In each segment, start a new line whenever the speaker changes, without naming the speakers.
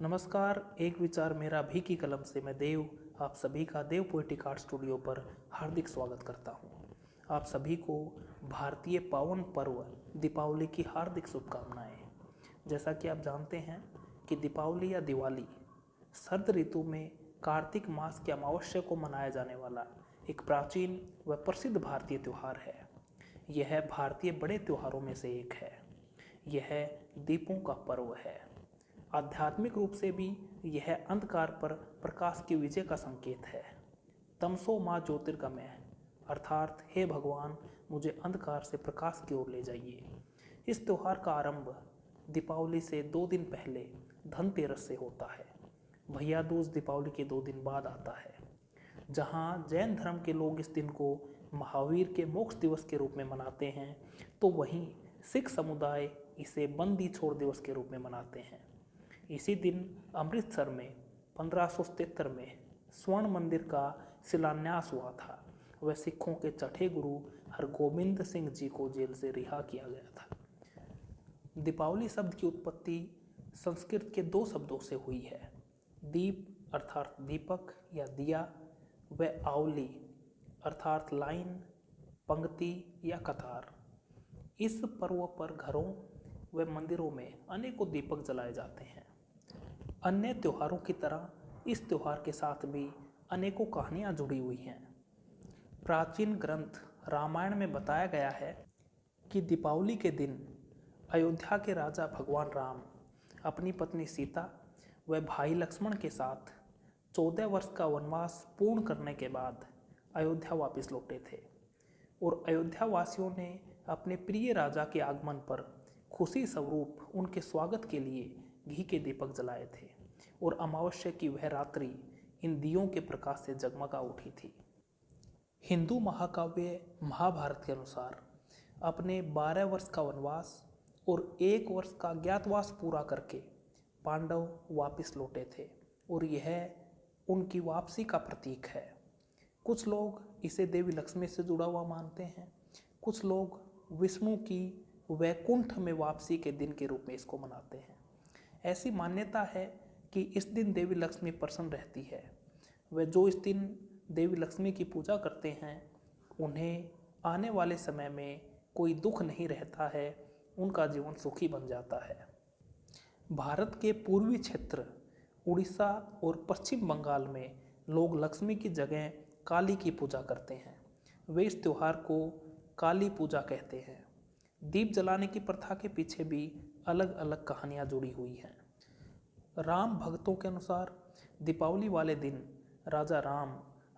नमस्कार। एक विचार मेरा भी की कलम से मैं देव आप सभी का देव पोएटिक आर्ट स्टूडियो पर हार्दिक स्वागत करता हूँ। आप सभी को भारतीय पावन पर्व दीपावली की हार्दिक शुभकामनाएं। जैसा कि आप जानते हैं कि दीपावली या दिवाली शरद ऋतु में कार्तिक मास की अमावस्या को मनाया जाने वाला एक प्राचीन व प्रसिद्ध भारतीय त्यौहार है। यह भारतीय बड़े त्योहारों में से एक है। यह दीपों का पर्व है। आध्यात्मिक रूप से भी यह अंधकार पर प्रकाश की विजय का संकेत है। तमसो माँ ज्योतिर्गमय अर्थात हे भगवान, मुझे अंधकार से प्रकाश की ओर ले जाइए। इस त्यौहार का आरंभ दीपावली से 2 दिन पहले धनतेरस से होता है। भैया दूज दीपावली के 2 दिन बाद आता है। जहाँ जैन धर्म के लोग इस दिन को महावीर के मोक्ष दिवस के रूप में मनाते हैं, तो वहीं सिख समुदाय इसे बंदी छोड़ दिवस के रूप में मनाते हैं। इसी दिन अमृतसर में 1577 में स्वर्ण मंदिर का शिलान्यास हुआ था। वह सिखों के छठे गुरु हरगोबिंद सिंह जी को जेल से रिहा किया गया था। दीपावली शब्द की उत्पत्ति संस्कृत के 2 शब्दों से हुई है। दीप अर्थात दीपक या दिया व आवली अर्थात लाइन, पंक्ति या कतार। इस पर्व पर घरों व मंदिरों में अनेकों दीपक जलाए जाते हैं। अन्य त्योहारों की तरह इस त्योहार के साथ भी अनेकों कहानियाँ जुड़ी हुई हैं। प्राचीन ग्रंथ रामायण में बताया गया है कि दीपावली के दिन अयोध्या के राजा भगवान राम अपनी पत्नी सीता व भाई लक्ष्मण के साथ 14 वर्ष का वनवास पूर्ण करने के बाद अयोध्या वापस लौटे थे और अयोध्या वासियों ने अपने प्रिय राजा के आगमन पर खुशी स्वरूप उनके स्वागत के लिए घी के दीपक जलाए थे और अमावस्या की वह रात्रि इन दियों के प्रकाश से जगमगा उठी थी। हिंदू महाकाव्य महाभारत के अनुसार अपने 12 वर्ष का वनवास और 1 वर्ष का ज्ञातवास पूरा करके पांडव वापस लौटे थे और यह उनकी वापसी का प्रतीक है। कुछ लोग इसे देवी लक्ष्मी से जुड़ा हुआ मानते हैं, कुछ लोग विष्णु की वैकुंठ में वापसी के दिन के रूप में इसको मनाते हैं। ऐसी मान्यता है कि इस दिन देवी लक्ष्मी प्रसन्न रहती है। वे जो इस दिन देवी लक्ष्मी की पूजा करते हैं, उन्हें आने वाले समय में कोई दुख नहीं रहता है, उनका जीवन सुखी बन जाता है। भारत के पूर्वी क्षेत्र उड़ीसा और पश्चिम बंगाल में लोग लक्ष्मी की जगह काली की पूजा करते हैं। वे इस त्यौहार को काली पूजा कहते हैं। दीप जलाने की प्रथा के पीछे भी अलग अलग कहानियाँ जुड़ी हुई हैं। राम भक्तों के अनुसार दीपावली वाले दिन राजा राम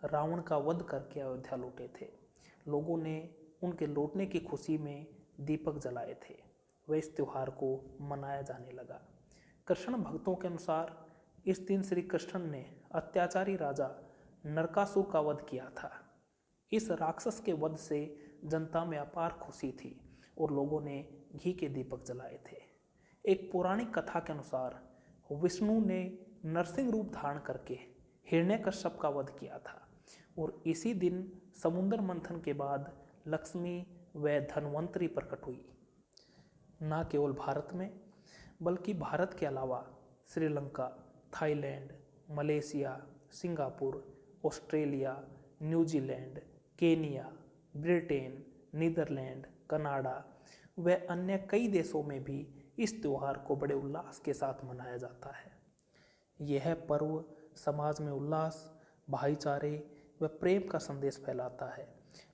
रावण का वध करके अयोध्या लौटे थे। लोगों ने उनके लौटने की खुशी में दीपक जलाए थे। वह इस त्यौहार को मनाया जाने लगा। कृष्ण भक्तों के अनुसार इस दिन श्री कृष्ण ने अत्याचारी राजा नरकासुर का वध किया था। इस राक्षस के वध से जनता में अपार खुशी थी और लोगों ने घी के दीपक जलाए थे। एक पौराणिक कथा के अनुसार विष्णु ने नरसिंह रूप धारण करके हिरण्यकश्यप का वध किया था और इसी दिन समुद्र मंथन के बाद लक्ष्मी व धनवंतरी प्रकट हुई। न केवल भारत में बल्कि भारत के अलावा Sri Lanka, Thailand, Malaysia, Singapore, Australia, New Zealand, Kenya, Britain, Netherlands, Canada व अन्य कई देशों में भी इस त्यौहार को बड़े उल्लास के साथ मनाया जाता है। यह पर्व समाज में उल्लास, भाईचारे व प्रेम का संदेश फैलाता है।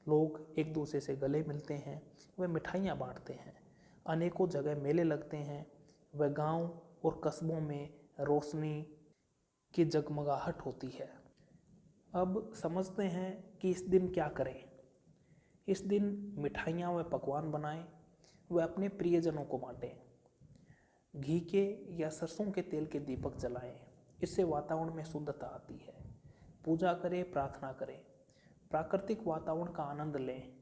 लोग एक दूसरे से गले मिलते हैं व मिठाइयाँ बांटते हैं। अनेकों जगह मेले लगते हैं व गांव और कस्बों में रोशनी की जगमगाहट होती है। अब समझते हैं कि इस दिन क्या करें। इस दिन मिठाइयाँ व पकवान बनाएं व अपने प्रियजनों को बांटें। घी के या सरसों के तेल के दीपक जलाएं। इससे वातावरण में शुद्धता आती है। पूजा करें, प्रार्थना करें, प्राकृतिक वातावरण का आनंद लें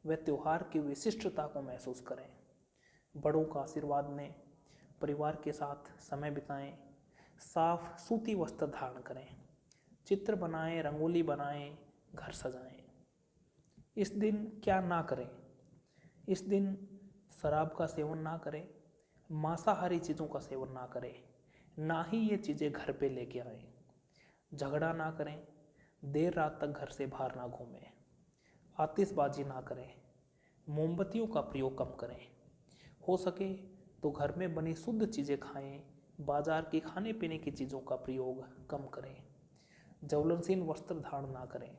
व त्यौहार की विशिष्टता को महसूस करें। बड़ों का आशीर्वाद लें, परिवार के साथ समय बिताएं, साफ सूती वस्त्र धारण करें, चित्र बनाएं, रंगोली बनाएं, घर सजाएं। इस दिन क्या ना करें? इस दिन शराब का सेवन ना करें, मांसाहारी चीज़ों का सेवन ना करें, ना ही ये चीज़ें घर पे लेके आएं। झगड़ा ना करें, देर रात तक घर से बाहर ना घूमें, आतिशबाजी ना करें, मोमबत्तियों का प्रयोग कम करें, हो सके तो घर में बनी शुद्ध चीज़ें खाएं, बाजार की खाने पीने की चीज़ों का प्रयोग कम करें, ज्वलनशील वस्त्र धारण ना करें।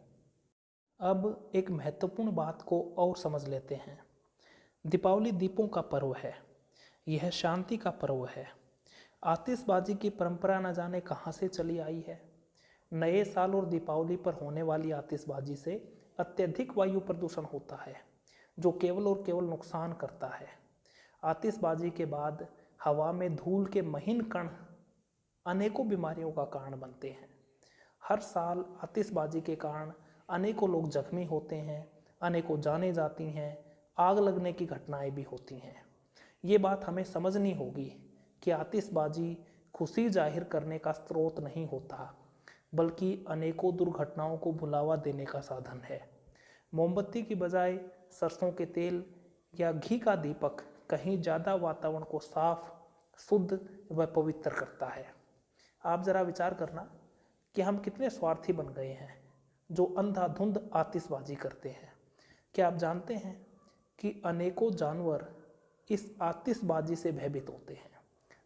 अब एक महत्वपूर्ण बात को और समझ लेते हैं। दीपावली दीपों का पर्व है, यह शांति का पर्व है। आतिशबाजी की परंपरा न जाने कहाँ से चली आई है। नए साल और दीपावली पर होने वाली आतिशबाजी से अत्यधिक वायु प्रदूषण होता है, जो केवल और केवल नुकसान करता है। आतिशबाजी के बाद हवा में धूल के महीन कण अनेकों बीमारियों का कारण बनते हैं। हर साल आतिशबाजी के कारण अनेकों लोग जख्मी होते हैं, अनेकों जानें जाती हैं, आग लगने की घटनाएं भी होती हैं। ये बात हमें समझनी होगी कि आतिशबाजी खुशी जाहिर करने का स्रोत नहीं होता, बल्कि अनेकों दुर्घटनाओं को भुलावा देने का साधन है। मोमबत्ती की बजाय सरसों के तेल या घी का दीपक कहीं ज़्यादा वातावरण को साफ, शुद्ध व पवित्र करता है। आप ज़रा विचार करना कि हम कितने स्वार्थी बन गए हैं जो अंधाधुंध आतिशबाजी करते हैं। क्या आप जानते हैं कि अनेकों जानवर इस आतिशबाजी से भयभीत होते हैं,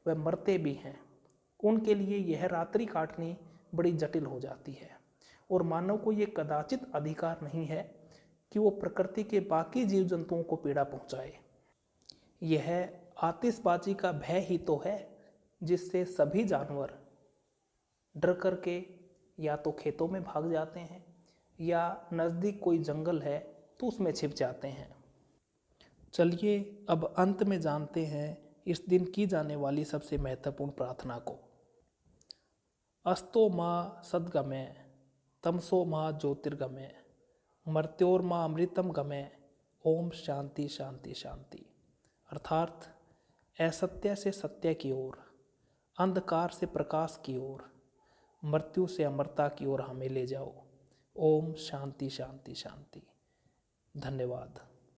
वह मरते भी हैं। उनके लिए यह रात्रि काटनी बड़ी जटिल हो जाती है और मानव को ये कदाचित अधिकार नहीं है कि वो प्रकृति के बाकी जीव जंतुओं को पीड़ा पहुंचाए। यह आतिशबाजी का भय ही तो है जिससे सभी जानवर डर करके या तो खेतों में भाग जाते हैं या नज़दीक कोई जंगल है तो उसमें छिप जाते हैं। चलिए अब अंत में जानते हैं इस दिन की जाने वाली सबसे महत्वपूर्ण प्रार्थना को। अस्तो माँ सद्गमय, तमसो माँ ज्योतिर्गमय, मर्त्योर्मा अमृतम गमय, ओम शांति शांति शांति। अर्थात असत्य से सत्य की ओर, अंधकार से प्रकाश की ओर, मृत्यु से अमरता की ओर हमें ले जाओ। ओम शांति शांति शांति। धन्यवाद।